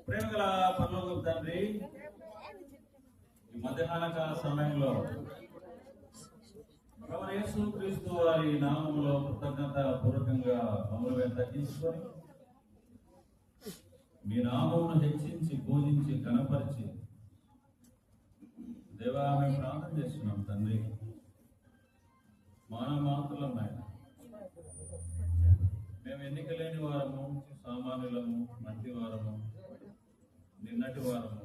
ప్రేమగల పరలోకపు తండ్రి, ఈ మధ్యాహ్న కాల సమయంలో ప్రభువైన యేసుక్రీస్తు వారి నామములో కృతజ్ఞత పూర్వకంగా మమ్మల్ని తగ్గించుకొని మీ నామమును హెచ్చించి పూజించి కనపరిచి దేవా మేము ప్రార్థన చేస్తున్నాం తండ్రి. మానవ మాత్రులమైన మేము ఎన్నిక లేని వారము, సామాన్యులము, మంటి వారము, నిన్నటి వారము,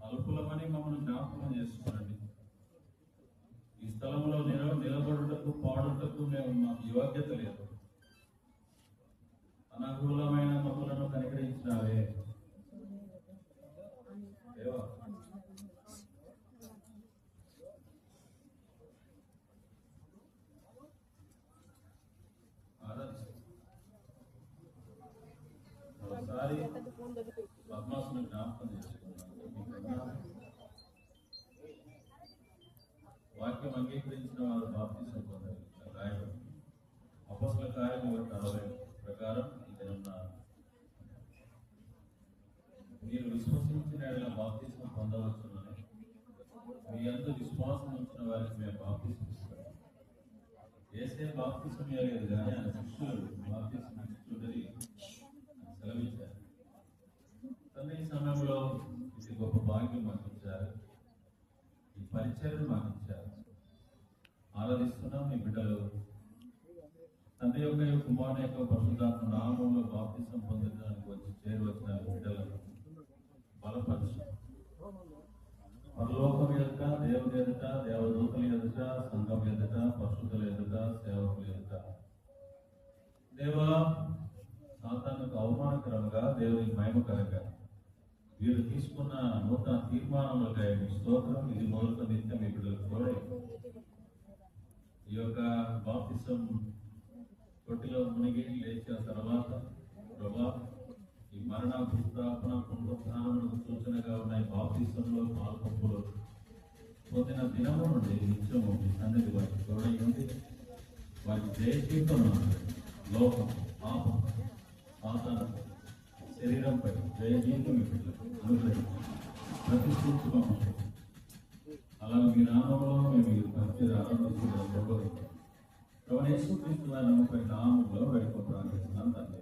అల్పులమని మమ్మల్ని జ్ఞాపకం చేసుకోండి. ఈ స్థలంలో నిలబడుటకు పాడుటకు మేము మాకు యోగ్యత లేదు. అనకూలమైన మమ్మలను కనికరించినావే దేవా. ఒకసారి పద్మాసును జ్ఞాపకం చేసుకున్నాను. వాక్యం అంగీకరించిన వారు బాప్తిసం పొందారు. అపొస్తలుల కార్యం 60 ప్రకారం ఇక్కడ మీరు విశ్వసించిన బాప్తిసం పొందవచ్చునని మీ యందు విశ్వాసం ఉంచిన వారికి మేము బాప్తిసం ఇస్తాం. ఏసే బాప్తిసం ఇవ్వలేదు కానీ ఆయన శిష్యులు బాప్తిసం ఇస్తుందని సెలవించారు. తండ్రి, ఈ సమయంలో ఇది గొప్ప భాగ్యం మాకు ఇచ్చారు. ఈ పరిచయం మాకు ఇచ్చారు. ఆరాధిస్తున్నాం. మీ బిడ్డలు తండ్రి యొక్క కుమారుని యొక్క పరిశుద్ధాత్మ నామంలో బాప్తిసం పొందడానికి చేరువచ్చిన బిడ్డలను బలపరచు. పరలోకం ఎదుట, దేవుని ఎదుట, దేవదూతల ఎదుట, సంఘం ఎదుట, పరిశుద్ధుల ఎదుట, సేవకుల ఎదుట దేవా సాతానుకు అవమానకరంగా, దేవునికి మహిమకరంగా వీరు తీసుకున్న నూతన తీర్మానములకై మీ స్తోత్రం. ఇది మొదటి నిత్యం మీ బిడ్డలకు కూడా ఈ యొక్క బాప్తిసం తొట్టిలో మునిగి లేచిన తర్వాత ప్రభా ఈ మరణ, భూస్థాపన, పునరుత్థానములకు సూచనగా ఉన్నాయి. బాప్తిసంలో పాల్పంపులు పొందిన దినము నుండి నిత్యము మీ సన్నిధి వారికి తోడై ఉంది. వారికి జయజీవితం లోకం, పాపం, సాతాను శరీరంపై జయజీవితం మీ బిడ్డలకు అనుగ్రహించి ప్రతిష్ఠించుకోము. అలాగే మీ నామంలో మేము పరిచయం ఆరంభించడం యేసుక్రీస్తు వారి నమ్మకం నామంలో వేడుక ప్రార్థిస్తున్నాను తండ్రి.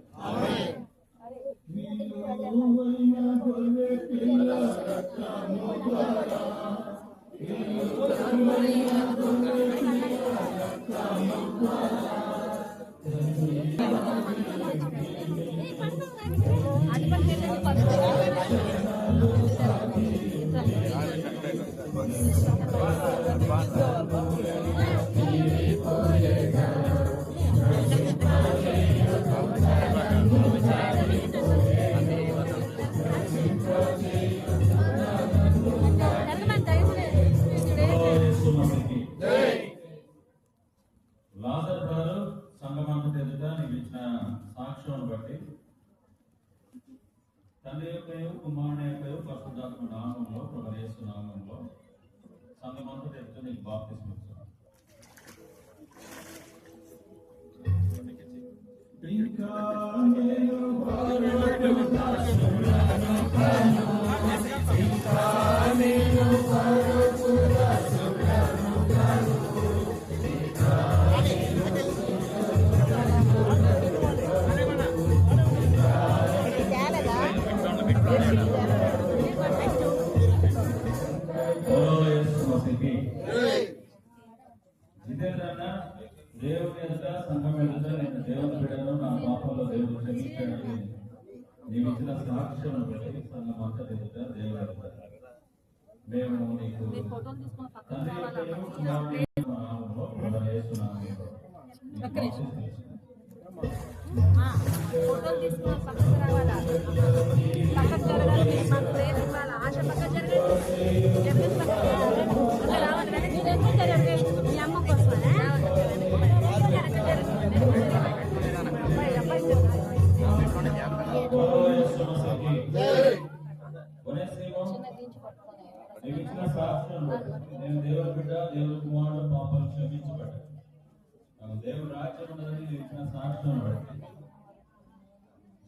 లాజరు గారు సంగమంతటి ఎదుట నీకు ఇచ్చిన సాక్ష్యం బట్టి తండ్రి యొక్క కుమారుని యొక్క పరిశుద్ధాత్మ నామంలో, ప్రభువైన యేసు నామంలో సంగమంతటి ఎదుట నీకు బాప్తిసం ఇస్తున్నాను. ఇదేనా దేవుని ఎదుట, సంఘం ఎదుట నేను దేవుని బిడ్డను, నా పాపంలో దేవుడు క్షమించండి నీవు ఇచ్చిన సాక్ష్యం బట్టి సంఘం అంతా ఎదుట దేవుని ఎదుట మేము నీకు తండ్రి నేను దేవుని బిడ్డ, దేవుని కుమారుడు, పాపాలు క్షమించబడ్డాడు. నాకు దేవుడు రాజ్యం ఉన్నదని నీవు ఇచ్చిన సాక్ష్యం బట్టి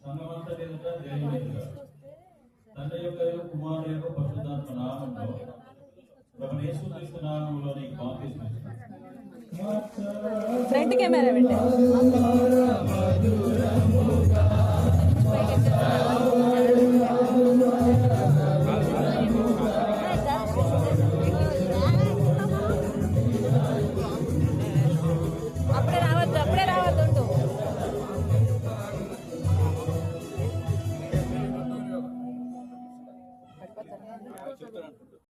సంఘమంతా ఎదుట దేవుని ఎదుట తండ్రి యొక్క కుమారుడు యొక్క పరిశుద్ధాత్మ నామంలో ప్రభు యేసుక్రీస్తు నామములో నీకు బాప్తిస్మం ఇస్తున్నాను. ఫ్రంట్ కెమెరా పెట్టే